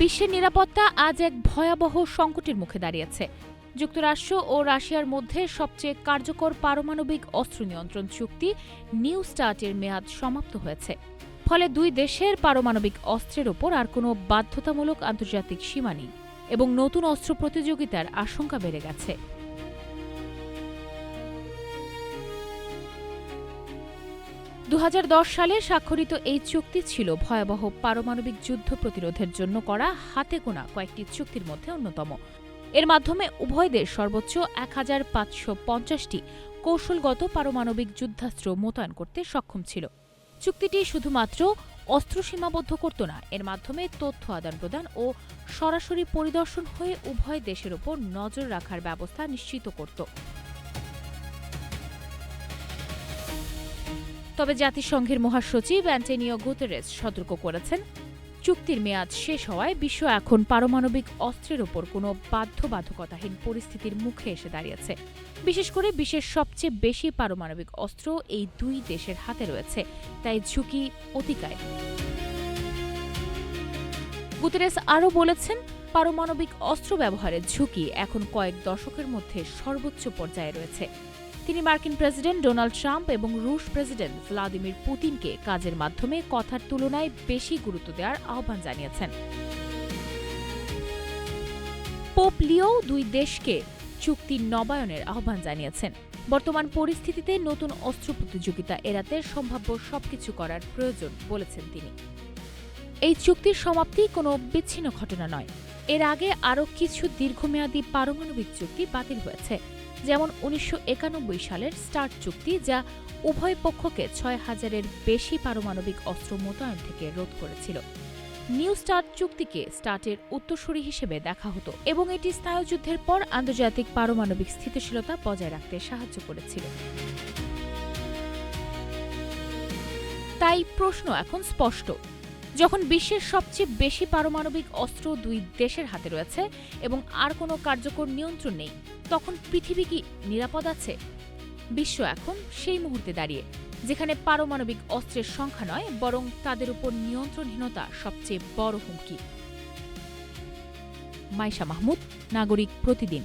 বিশ্বের নিরাপত্তা আজ এক ভয়াবহ সংকটের মুখে দাঁড়িয়েছে। যুক্তরাষ্ট্র ও রাশিয়ার মধ্যে সবচেয়ে কার্যকর পারমাণবিক অস্ত্র নিয়ন্ত্রণ চুক্তি নিউ স্টার্টের মেয়াদ সমাপ্ত হয়েছে। ফলে দুই দেশের পারমাণবিক অস্ত্রের ওপর আর কোনো বাধ্যতামূলক আন্তর্জাতিক সীমা নেই এবং নতুন অস্ত্র প্রতিযোগিতার আশঙ্কা বেড়ে গেছে। দু সালে স্বাক্ষরিত এই চুক্তি ছিল ভয়াবহ পারমাণবিক যুদ্ধ প্রতিরোধের জন্য করা হাতে গোনা কয়েকটি চুক্তির মধ্যে অন্যতম। এর মাধ্যমে উভয় দেশ সর্বোচ্চ ১,৫৫০টি কৌশলগত পারমাণবিক যুদ্ধাস্ত্র মোতায়েন করতে সক্ষম ছিল। চুক্তিটি শুধুমাত্র অস্ত্র সীমাবদ্ধ করত না, এর মাধ্যমে তথ্য আদান প্রদান ও সরাসরি পরিদর্শন হয়ে উভয় দেশের ওপর নজর রাখার ব্যবস্থা নিশ্চিত করত। তবে জাতিসংঘের মহাসচিব অ্যান্টোনিও গুতেরেস সতর্ক করেছেন, চুক্তির মেয়াদ শেষ হওয়ায় বিশ্ব এখন পারমাণবিক অস্ত্রের ওপর কোনো বাধ্যবাধকতাহীন পরিস্থিতির মুখে এসে দাঁড়িয়েছে। বিশেষ করে বিশ্বের সবচেয়ে বেশি পারমাণবিক অস্ত্র এই দুই দেশের হাতে রয়েছে, তাই ঝুঁকি অতিকায়। গুতেরেস আরও বলেছেন, পারমাণবিক অস্ত্র ব্যবহারের ঝুঁকি এখন কয়েক দশকের মধ্যে সর্বোচ্চ পর্যায়ে রয়েছে। তিনি মার্কিন প্রেসিডেন্ট ডোনাল্ড ট্রাম্প এবং রুশ প্রেসিডেন্ট ভ্লাদিমির পুতিনকে কাজের মাধ্যমে কথার তুলনায় বেশি গুরুত্ব দেওয়ার আহ্বান জানিয়েছেন। পোপ লিও দুই দেশকে চুক্তি নবায়নের আহ্বান জানিয়েছেন। বর্তমান পরিস্থিতিতে নতুন অস্ত্র প্রতিযোগিতা এড়াতে সম্ভাব্য সবকিছু করার প্রয়োজন বলেছেন তিনি। এই চুক্তির সমাপ্তি কোনো বিচ্ছিন্ন ঘটনা নয়। এর আগে আরও কিছু দীর্ঘমেয়াদী পারমাণবিক চুক্তি বাতিল হয়েছে, যেমন ১৯৯১ সালের স্টার্ট চুক্তি, যা উভয় পক্ষকে ৬,০০০-এর বেশি পারমাণবিক অস্ত্র মোতায়েন থেকে রোধ করেছিল। নিউ স্টার্ট চুক্তিকে স্টার্টের উত্তরসূরি হিসেবে দেখা হতো এবং এটি স্নায়ুযুদ্ধের পর আন্তর্জাতিক পারমাণবিক স্থিতিশীলতা বজায় রাখতে সাহায্য করেছিল। তাই প্রশ্ন এখন স্পষ্ট, যখন বিশ্বের সবচেয়ে বেশি পারমাণবিক অস্ত্র দুই দেশের হাতে রয়েছে এবং আর কোনো কার্যকর নিয়ন্ত্রণ নেই, তখন পৃথিবী কি নিরাপদ আছে? বিশ্ব এখন সেই মুহূর্তে দাঁড়িয়ে, যেখানে পারমাণবিক অস্ত্রের সংখ্যা নয়, বরং তাদের উপর নিয়ন্ত্রণহীনতা সবচেয়ে বড় হুমকি। মাইশা মাহমুদ, নাগরিক প্রতিদিন।